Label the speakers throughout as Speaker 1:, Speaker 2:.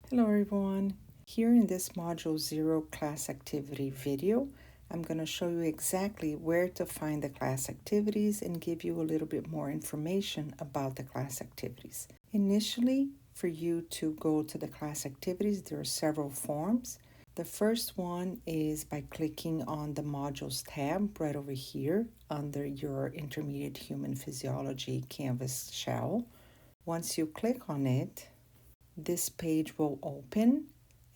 Speaker 1: Hello everyone. Here in this Module 0 class activity video, I'm going to show you exactly where to find the class activities and give you a little bit more information about the class activities. Initially, for you to go to the class activities, there are several forms. The first one is by clicking on the Modules tab right over here under your Intermediate Human Physiology Canvas shell. Once you click on it, this page will open,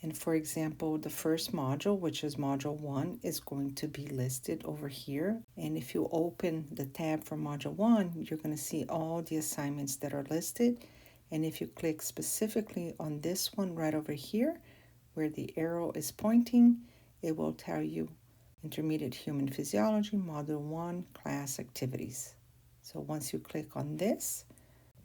Speaker 1: and for example, the first module, which is module 1, is going to be listed over here. And if you open the tab for module 1, you're going to see all the assignments that are listed. And if you click specifically on this one right over here, where the arrow is pointing, it will tell you Intermediate Human Physiology, Module 1, Class Activities. So once you click on this,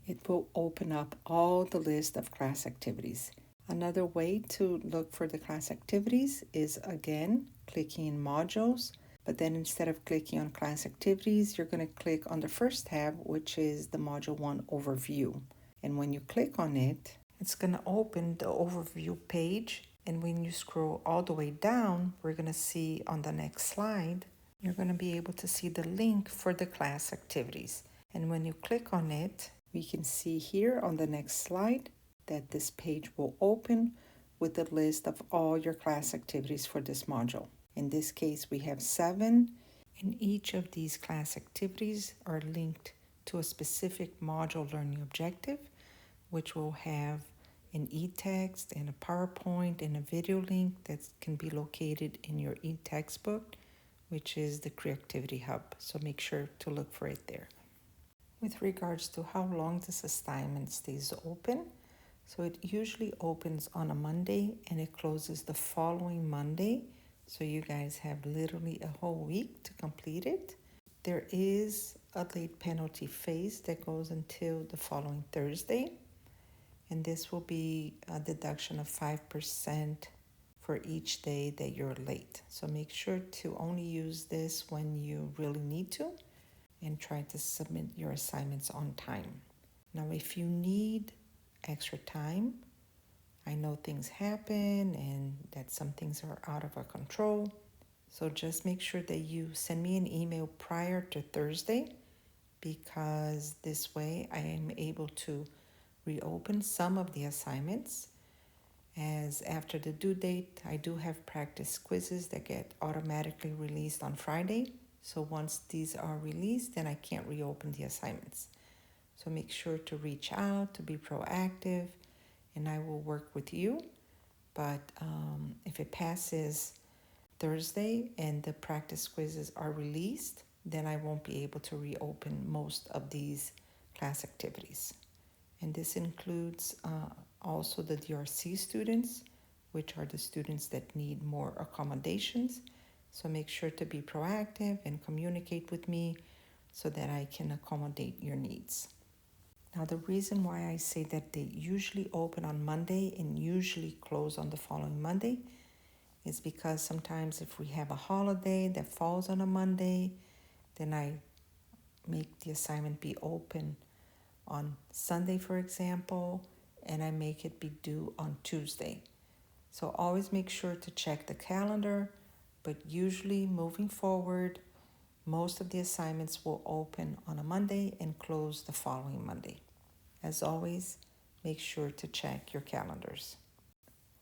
Speaker 1: it will open up all the list of class activities. Another way to look for the class activities is, again, clicking in modules, but then instead of clicking on class activities, you're going to click on the first tab, which is the Module 1 Overview. And when you click on it, it's going to open the overview page. And when you scroll all the way down, we're going to see on the next slide, you're going to be able to see the link for the class activities. And when you click on it, we can see here on the next slide that this page will open with a list of all your class activities for this module. In this case, we have 7, and each of these class activities are linked to a specific module learning objective, which will have an e-text and a PowerPoint and a video link that can be located in your e-textbook, which is the Creativity Hub. So make sure to look for it there. With regards to how long this assignment stays open, so it usually opens on a Monday and it closes the following Monday. So you guys have literally a whole week to complete it. There is a late penalty phase that goes until the following Thursday. And this will be a deduction of 5% for each day that you're late. So make sure to only use this when you really need to, and try to submit your assignments on time. Now, if you need extra time, I know things happen and that some things are out of our control. So just make sure that you send me an email prior to Thursday, because this way I am able to reopen some of the assignments, as after the due date, I do have practice quizzes that get automatically released on Friday. So once these are released, then I can't reopen the assignments. So make sure to reach out, to be proactive, and I will work with you. But if it passes Thursday and the practice quizzes are released, then I won't be able to reopen most of these class activities. And this includes also the DRC students, which are the students that need more accommodations. So make sure to be proactive and communicate with me so that I can accommodate your needs. Now, the reason why I say that they usually open on Monday and usually close on the following Monday is because sometimes if we have a holiday that falls on a Monday, then I make the assignment be open on Sunday, for example, and I make it be due on Tuesday. So always make sure to check the calendar. But usually moving forward, most of the assignments will open on a Monday and close the following Monday. As always, make sure to check your calendars.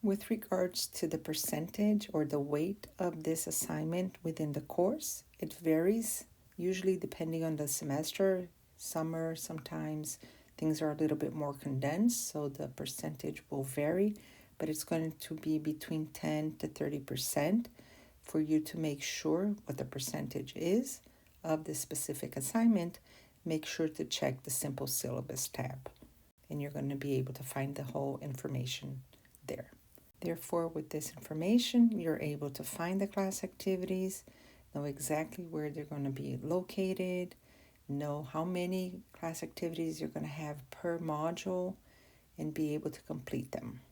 Speaker 1: With regards to the percentage or the weight of this assignment within the course, it varies, usually depending on the semester. Summer, sometimes things are a little bit more condensed, so the percentage will vary, but it's going to be between 10 to 30%. For you to make sure what the percentage is of this specific assignment, make sure to check the Simple Syllabus tab, and you're going to be able to find the whole information there. Therefore, with this information, you're able to find the class activities, know exactly where they're going to be located, know how many class activities you're going to have per module, and be able to complete them.